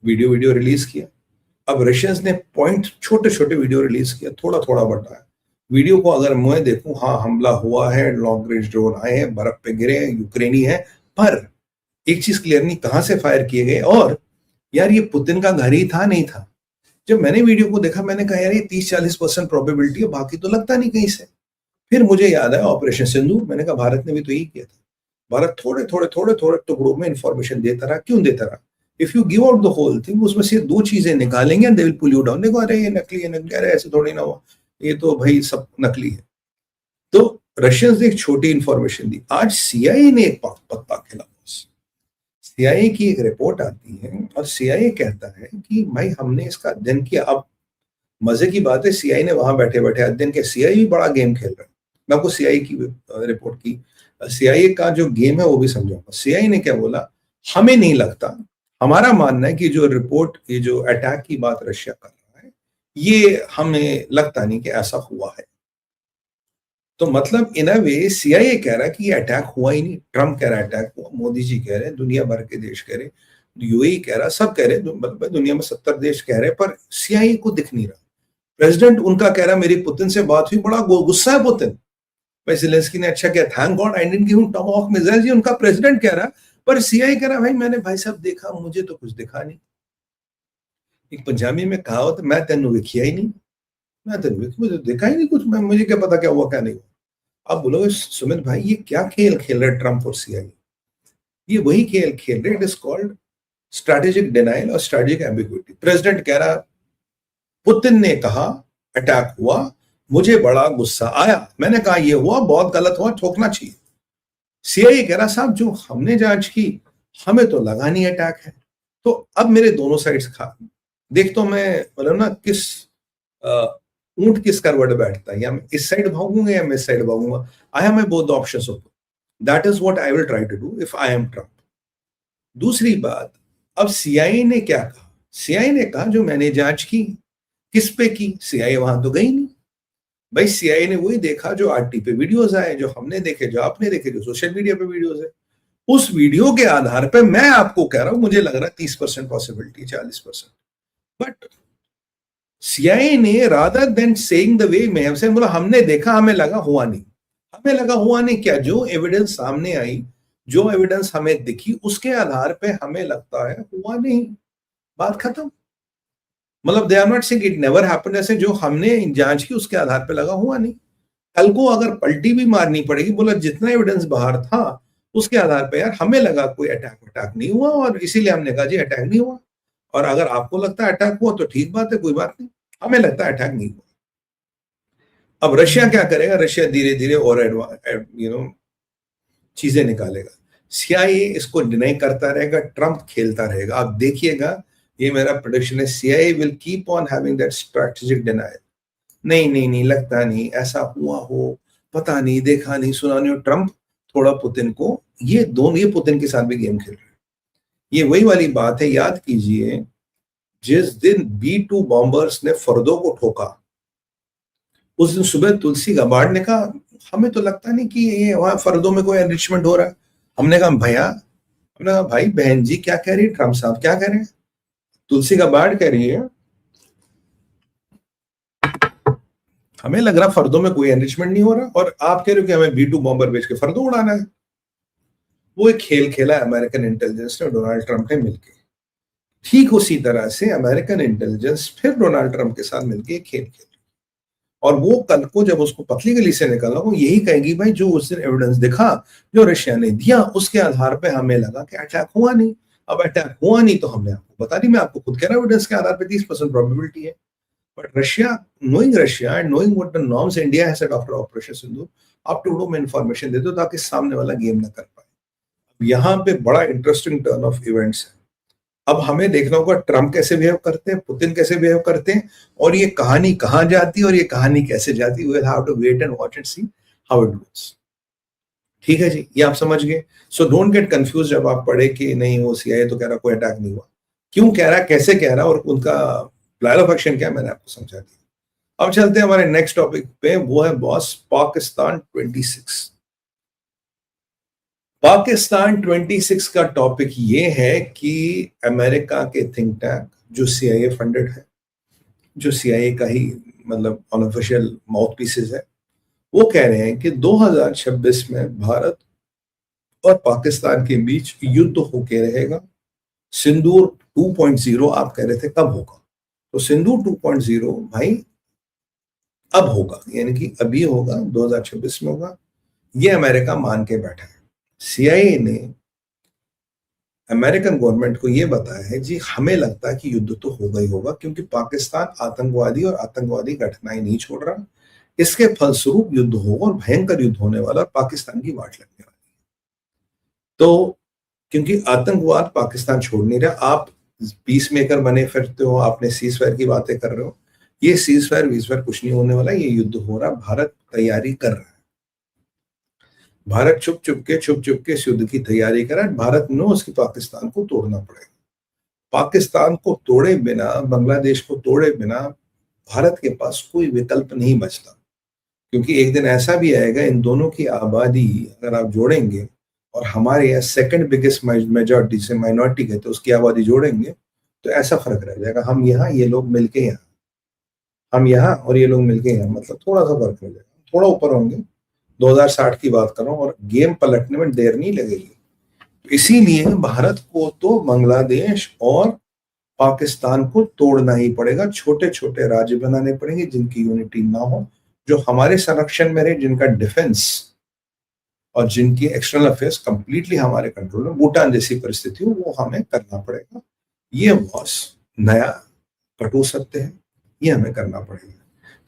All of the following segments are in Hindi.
वीडियो वीडियो रिलीज किया। अब रशियंस ने पॉइंट छोटे छोटे वीडियो रिलीज किया, थोड़ा थोड़ा बताया। वीडियो को अगर मैं देखूं, हाँ हमला हुआ है, लॉन्ग रेंज ड्रोन आए हैं, बर्फ पे गिरे हैं, यूक्रेनी है, पर एक चीज क्लियर नहीं, कहां से फायर किए गए, और यार ये पुतिन का घर ही था नहीं था। जब मैंने वीडियो को देखा मैंने कहा यार ये 30-40% प्रोबेबिलिटी है, बाकी तो लगता नहीं कहीं से। फिर मुझे याद आया ऑपरेशन सिंदूर, मैंने कहा भारत ने भी तो यही किया था। भारत थोड़े थोड़े थोड़े थोड़े टुकड़ों में इंफॉर्मेशन देता रहा, क्यों देता रहा? If you give out the whole thing, उसमें से दो चीजें निकालेंगे and they will pull you down. देखो अरे ये नकली है, नकली, अरे ऐसे थोड़ी ना हुआ, ये तो भाई सब नकली है। तो रशियंस ने एक छोटी इंफॉर्मेशन दी, आज सीआईए ने एक पत्ता खेला। सीआईए की एक रिपोर्ट आती है और सीआईए कहता है कि भाई हमने इसका अध्ययन किया। अब मजे की बात है, सीआईए ने वहां बैठे बैठे अध्ययन किया। सीआईए भी बड़ा गेम खेल रहा है। मैं आपको सीआईए की रिपोर्ट की, सीआईए का जो गेम है वो भी समझाऊंगा। सीआईए ने क्या बोला, हमें नहीं लगता, हमारा मानना है कि जो रिपोर्ट, ये जो अटैक की बात रशिया कर रहा है, ये हमें लगता नहीं कि ऐसा हुआ है। तो मतलब इन अ वे सीआईए कह रहा है कि ये अटैक हुआ ही नहीं, ट्रम्प कह रहा है अटैक हुआ, मोदी जी कह रहे हैं, दुनिया भर के देश कह रहे हैं, यूएई कह रहा, सब कह रहे हैं, मतलब दुनिया में 70 देश कह रहे हैं, पर सीआईए को दिख नहीं रहा। प्रेसिडेंट उनका कह रहा मेरी पुतिन से बात हुई, बड़ा गुस्सा है पुतिन। भाई ज़ेलेंस्की ने अच्छा किया, thank God I didn't give him Tomahawk missile, जी उनका प्रेसिडेंट कह रहा, पर सीआईए कह रहा भाई मैंने भाई साहब देखा, मुझे तो कुछ दिखा नहीं। एक पंजाबी में कहावत, मैं तेनू वेखिया ही नहीं, मैं तेनू मुझे देखा ही नहीं कुछ, मैं मुझे क्या पता क्या हुआ क्या नहीं हुआ। आप बोलोगे सुमित भाई ये क्या खेल खेल रहे ट्रम्प और सीआईए? ये वही खेल खेल रहे, it is called strategic denial और स्ट्रैटेजिक एम्बिग्विटी। प्रेसिडेंट कह रहा पुतिन ने कहा अटैक हुआ, मुझे बड़ा गुस्सा आया, मैंने कहा ये हुआ, बहुत गलत हुआ, ठोकना चाहिए। सीआईए कह रहा साहब जो हमने जांच की, हमें तो लगा नहीं अटैक है। तो अब मेरे दोनों साइड्स खा देखता हूं मैं, मतलब ना किस ऊंट किस करवट बैठता है, या मैं इस साइड भागूंगा या मैं इस साइड भागूंगा। I have my both options open, that is what I will try to do if I am Trump. दूसरी बात, अब सीआईए ने क्या कहा? सीआईए ने कहा जो मैंने जांच की, किस पे की? सीआईए वहां तो गई नहीं। भाई सीआईए ने वही देखा जो आरटी पे वीडियोस आए, जो हमने देखे, जो आपने देखे, जो सोशल मीडिया पे वीडियोस है। उस वीडियो के आधार पे मैं आपको कह रहा हूं, मुझे लग रहा है 30% पॉसिबिलिटी, 40%। बट सीआईए ने rather than saying the way में हमसे बोला हमने देखा, हमें लगा, हुआ नहीं। हमें लगा हुआ नहीं क्या? जो एविडेंस सामने आई, जो एविडेंस हमें दिखी, उसके आधार पे हमें लगता है हुआ नहीं, बात खत्म। मतलब they are not saying it never happened, ऐसे जो हमने जांच की उसके आधार पे लगा हुआ नहीं। कल को अगर पलटी भी मारनी पड़ेगी, बोला जितना एविडेंस बाहर था उसके आधार पे यार हमें लगा कोई अटैक नहीं हुआ और इसीलिए हमने कहा जी अटैक नहीं हुआ। और अगर आपको लगता है अटैक हुआ तो ठीक बात है, कोई बात नहीं, हमें लगता है अटैक नहीं हुआ। अब रशिया क्या करेगा? रशिया धीरे धीरे और चीजें निकालेगा। सीआईए इसको डिनाई करता रहेगा, ट्रम्प खेलता रहेगा। आप देखिएगा, ये मेरा प्रेडिक्शन है, CIA will keep on having that strategic denial. नहीं नहीं नहीं, लगता नहीं, ऐसा हुआ हो, पता नहीं, देखा नहीं, सुना नहीं। ट्रम्प थोड़ा पुतिन को, ये दोनों, ये पुतिन के साथ भी गेम खेल रहे हैं। ये वही वाली बात है, याद कीजिए जिस दिन B-2 बॉम्बर्स ने फर्दो को ठोका, उस दिन सुबह तुलसी गाबार्ड ने कहा हमें तो लगता नहीं कि ये वहां फर्दों में कोई एनरिचमेंट हो रहा है। हमने कहा भैया, हमने कहा भाई बहन जी क्या कह रही है, ट्रम्प साहब क्या कह रहे हैं? तुलसी गाबार्ड कह रही है हमें लग रहा फर्दों में कोई एनरिचमेंट नहीं हो रहा, और आप कह रहे हो कि हमें B-2 बॉम्बर भेज के फर्दों उड़ाना है। वो एक खेल खेला है अमेरिकन इंटेलिजेंस ने, डोनाल्ड ट्रंप ने मिलकर। ठीक उसी तरह से अमेरिकन इंटेलिजेंस फिर डोनाल्ड ट्रंप के साथ मिलकर खेल खेल, और वो कल को जब उसको पतली गली से निकला, वो यही कहेगी भाई जो उस दिन एविडेंस दिखा, जो रशिया ने दिया, उसके आधार पे हमें लगा कि अटैक हुआ नहीं। अब अटैक हुआ नहीं तो हमने आपको बता दी, मैं आपको खुद कह रहा हूं एविडेंस के आधार पे 30% प्रोबेबिलिटी है। But Russia and knowing what the norms India has set after operation Sindoor, आप टुडो में इंफॉर्मेशन दे दो ताकि सामने वाला गेम ना कर पाए। यहाँ पे बड़ा इंटरेस्टिंग टर्न ऑफ इवेंट्स है। अब हमें देखना होगा ट्रम्प कैसे बिहेव करते हैं, पुतिन कैसे बिहेव करते हैं, और ये कहानी कहां जाती है और ये कहानी कैसे जाती है। We will have to wait and watch and see how it goes. ठीक है जी, ये आप समझ गए। सो डोंट गेट कंफ्यूज जब आप पढ़े कि नहीं वो सीआईए तो कह रहा कोई अटैक नहीं हुआ, क्यों कह रहा, कैसे कह रहा, और उनका प्लान ऑफ एक्शन क्या, मैंने आपको समझा दिया। अब चलते हैं हमारे नेक्स्ट टॉपिक पे, वो है बॉस पाकिस्तान 26। पाकिस्तान 26 का टॉपिक ये है कि अमेरिका के थिंक टैंक जो सीआईए फंडेड है, जो सीआईए का ही मतलब अनऑफिशियल माउथ पीसेस है, वो कह रहे हैं कि 2026 में भारत और पाकिस्तान के बीच युद्ध होके रहेगा। सिंदूर 2.0 आप कह रहे थे कब होगा, तो सिंदूर 2.0 भाई अब होगा, यानी कि अभी होगा, 2026 में होगा। ये अमेरिका मान के बैठा है। सीआईए ने अमेरिकन गवर्नमेंट को यह बताया है जी हमें लगता है कि युद्ध तो होगा ही होगा, क्योंकि पाकिस्तान आतंकवादी और आतंकवादी घटनाएं नहीं छोड़ रहा। इसके फलस्वरूप युद्ध होगा और भयंकर युद्ध होने वाला और पाकिस्तान की वाट लगने वाली। तो क्योंकि आतंकवाद पाकिस्तान छोड़ नहीं रहा, आप पीस मेकर बने फिरते हो, आपने सीज फायर की बातें कर रहे हो, ये सीज फायर वीज फायर कुछ नहीं होने वाला, ये युद्ध हो रहा, भारत तैयारी कर रहा है। भारत छुप छुप के इस युद्ध की तैयारी कर रहा है। भारत ने उसकी पाकिस्तान को तोड़ना पड़ेगा। पाकिस्तान को तोड़े बिना, बांग्लादेश को तोड़े बिना भारत के पास कोई विकल्प नहीं बचता, क्योंकि एक दिन ऐसा भी आएगा इन दोनों की आबादी अगर आप जोड़ेंगे और हमारे यहाँ सेकंड बिगेस्ट मेजॉरिटी से माइनॉरिटी कहते हैं उसकी आबादी जोड़ेंगे, तो ऐसा फर्क रह जाएगा, हम यहाँ ये लोग मिलके यहाँ, हम यहाँ और ये लोग मिलके यहाँ, मतलब थोड़ा सा फर्क रह जाएगा, थोड़ा ऊपर होंगे। 2060 की बात कर रहा हूँ और गेम पलटने में देर नहीं लगेगी। इसीलिए भारत को तो बांग्लादेश और पाकिस्तान को तोड़ना ही पड़ेगा, छोटे छोटे राज्य बनाने पड़ेंगे जिनकी यूनिटी ना हो, जो हमारे संरक्षण में रहे, जिनका डिफेंस और जिनकी एक्सटर्नल अफेयर्स कंप्लीटली हमारे कंट्रोल में, भूटान जैसी परिस्थिति हो, वो हमें करना पड़ेगा। ये वॉस नया कटो सत्य है, ये हमें करना पड़ेगा।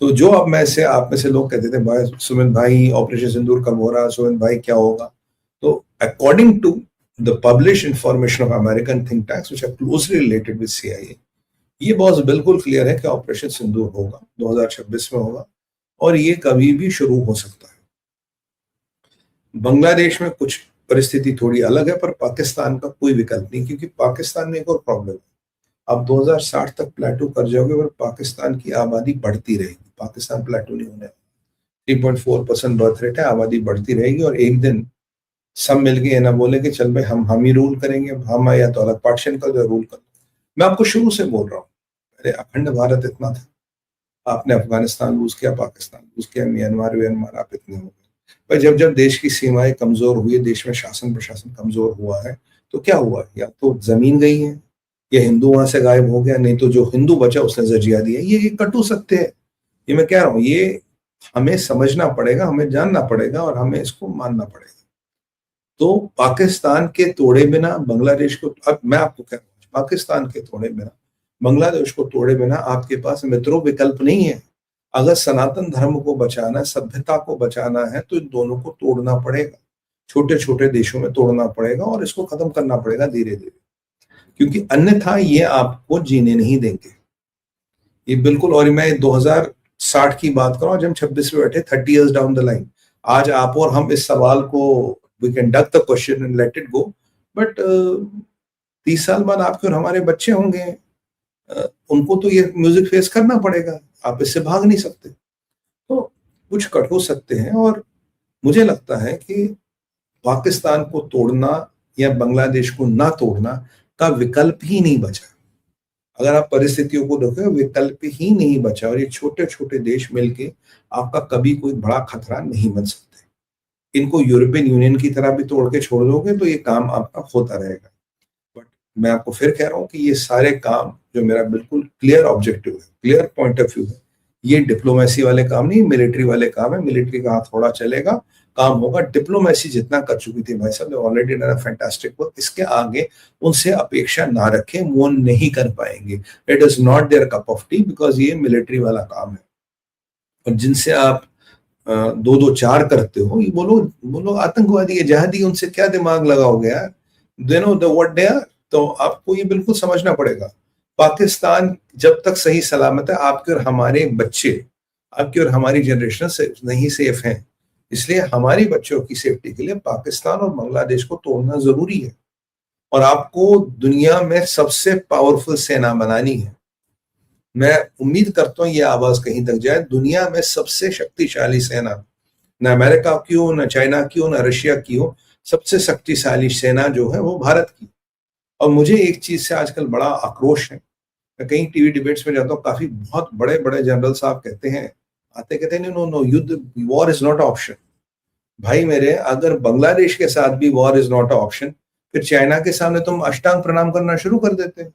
तो जो अब मैं से आप में से लोग कहते थे भाई सुमित भाई ऑपरेशन सिंदूर कब हो रहा, सुमित भाई क्या होगा, तो according to the published information of American think tanks which are closely related with CIA, ये बहुत बिल्कुल क्लियर है कि ऑपरेशन सिंदूर होगा, 2026 में होगा और ये कभी भी शुरू हो सकता है। बांग्लादेश में कुछ परिस्थिति थोड़ी अलग है, पर पाकिस्तान का कोई विकल्प नहीं, क्योंकि पाकिस्तान में एक और प्रॉब्लम है, आप 2060 तक प्लेटो कर जाओगे पर पाकिस्तान की आबादी बढ़ती रहेगी, पाकिस्तान प्लेटो नहीं होने, 3.4% बर्थ रेट है, आबादी बढ़ती रहेगी और एक दिन सब मिलके ये ना बोले कि चल भाई हम ही रूल करेंगे, हम या तो अलग पार्टीशन का रूल कर। मैं आपको शुरू से बोल रहा हूँ, अरे अखंड भारत इतना था, आपने अफगानिस्तान लूज किया, पाकिस्तान लूज किया, म्यांमार आप इतने हो गए। पर जब जब देश की सीमाएं कमजोर हुई, देश में शासन प्रशासन कमजोर हुआ है, तो क्या हुआ, या तो जमीन गई है या हिंदू वहां से गायब हो गया, नहीं तो जो हिंदू बचा उसने जजिया दिया। ये कटु सत्य है, ये मैं कह रहा हूँ, ये हमें समझना पड़ेगा, हमें जानना पड़ेगा और हमें इसको मानना पड़ेगा। तो पाकिस्तान के तोड़े बिना बांग्लादेश को, अब मैं आपको कह रहा हूँ, पाकिस्तान के तोड़े बिना बांग्लादेश को तोड़े बिना आपके पास मित्रों विकल्प नहीं है। अगर सनातन धर्म को बचाना है, सभ्यता को बचाना है, तो इन दोनों को तोड़ना पड़ेगा, छोटे छोटे देशों में तोड़ना पड़ेगा और इसको खत्म करना पड़ेगा धीरे धीरे, क्योंकि अन्यथा ये आपको जीने नहीं देंगे, ये बिल्कुल। और मैं 2060 की बात कर रहा हूँ, जब 26 में बैठे, 30 years डाउन द लाइन, आज आप और हम इस सवाल को we can duck the question and let it go, but 30 साल बाद आपके और हमारे बच्चे होंगे, उनको तो ये म्यूजिक फेस करना पड़ेगा, आप इससे भाग नहीं सकते। तो कुछ कटो सकते हैं और मुझे लगता है कि पाकिस्तान को तोड़ना या बांग्लादेश को ना तोड़ना का विकल्प ही नहीं बचा। अगर आप परिस्थितियों को देखो, विकल्प ही नहीं बचा और ये छोटे छोटे देश मिलके आपका कभी कोई बड़ा खतरा नहीं बन सकते। इनको यूरोपियन यूनियन की तरह भी तोड़ के छोड़ दोगे तो ये काम आपका होता रहेगा। बट मैं आपको फिर कह रहा हूँ कि ये सारे काम जो मेरा बिल्कुल क्लियर ऑब्जेक्टिव है, क्लियर पॉइंट ऑफ व्यू है, ये डिप्लोमेसी वाले काम नहीं, मिलिट्री वाले काम है। मिलिट्री का हाथ थोड़ा चलेगा, काम होगा। डिप्लोमेसी जितना कर चुकी थी भाई साहब, ऑलरेडी डन फैंटास्टिक वर्क, इसके आगे उनसे अपेक्षा ना रखें, वो नहीं कर पाएंगे। It is not their cup of tea, because ये मिलिट्री वाला काम है। और जिनसे आप 2-2-4 करते हो, ये बोलो बोलो आतंकवादी है, जहादी, उनसे क्या दिमाग लगाओगे यार, they know the what they are. तो आपको ये बिल्कुल समझना पड़ेगा, पाकिस्तान जब तक सही सलामत है, आपके और हमारे बच्चे, आपकी और हमारी जनरेशन से नहीं सेफ हैं। इसलिए हमारी बच्चों की सेफ्टी के लिए पाकिस्तान और बांग्लादेश को तोड़ना जरूरी है और आपको दुनिया में सबसे पावरफुल सेना बनानी है। मैं उम्मीद करता हूं ये आवाज कहीं तक जाए, दुनिया में सबसे शक्तिशाली सेना, न अमेरिका की हो, न चाइना की हो, न रशिया की हो, सबसे शक्तिशाली सेना जो है वो भारत की। और मुझे एक चीज से आजकल बड़ा आक्रोश है। मैं कहीं टीवी डिबेट्स में जाता हूँ, काफी बहुत बड़े बड़े जनरल साहब कहते हैं, आते कहते हैं नो नो युद्ध, वॉर इज नॉट ऑप्शन। भाई मेरे, अगर बांग्लादेश के साथ भी वॉर इज नॉट ऑप्शन, फिर चाइना के सामने तुम अष्टांग प्रणाम करना शुरू कर देते हैं।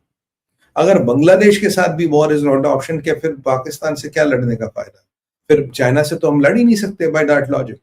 अगर बांग्लादेश के साथ भी वॉर इज नॉट ऑप्शन, क्या फिर पाकिस्तान से क्या लड़ने का फायदा? फिर चाइना से तो हम लड़ ही नहीं सकते बाय दैट लॉजिक।